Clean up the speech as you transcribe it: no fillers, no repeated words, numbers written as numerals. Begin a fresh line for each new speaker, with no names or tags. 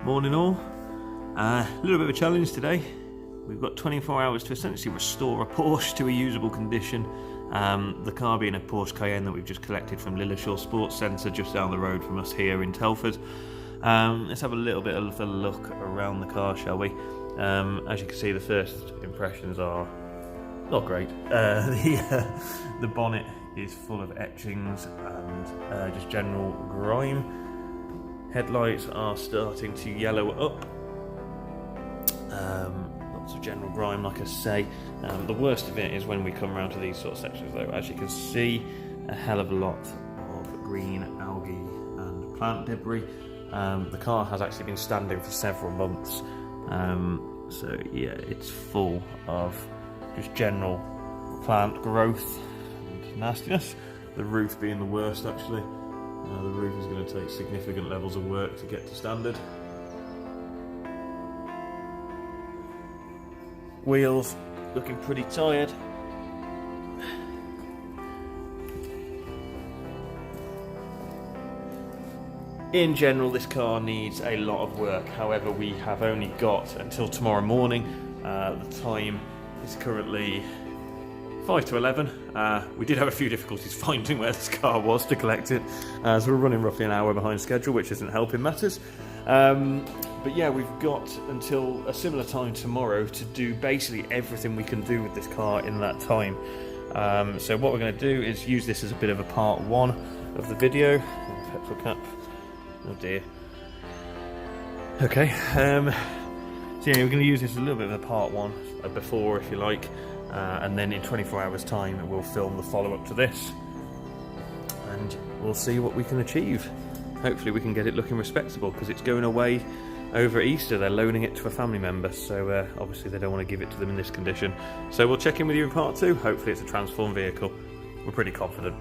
Morning all. A little bit of a challenge today. We've got 24 hours to essentially restore a Porsche to a usable condition. The car being a Porsche Cayenne that we've just collected from Lilleshall Sports Centre just down the road from us here in Telford. Let's have a little bit of a look around the car, shall we? As you can see, the first impressions are not great. The bonnet is full of etchings and just general grime. Headlights are starting to yellow up. Lots of general grime, like I say. The worst of it is when we come around to these sort of sections though. As you can see, a hell of a lot of green algae and plant debris. The car has actually been standing for several months. So yeah, it's full of just general plant growth and nastiness. The roof being the worst actually. The roof is going to take significant levels of work to get to standard. Wheels looking pretty tired. In general, this car needs a lot of work. However, we have only got until tomorrow morning. The time is currently 5 to 11. We did have a few difficulties finding where this car was to collect it, so we're running roughly an hour behind schedule, which isn't helping matters. But yeah, we've got until a similar time tomorrow to do basically everything we can do with this car in that time. So what we're going to do is use this as a bit of a part one of the video. Petrol cap. Oh dear. Okay. So yeah, we're going to use this as a little bit of a part one, before if you like. And then in 24 hours time we'll film the follow-up to this and we'll see what we can achieve. Hopefully we can get it looking respectable because it's going away over Easter. They're loaning it to a family member, so obviously they don't want to give it to them in this condition. So we'll check in with you in part two. Hopefully it's a transformed vehicle. We're pretty confident.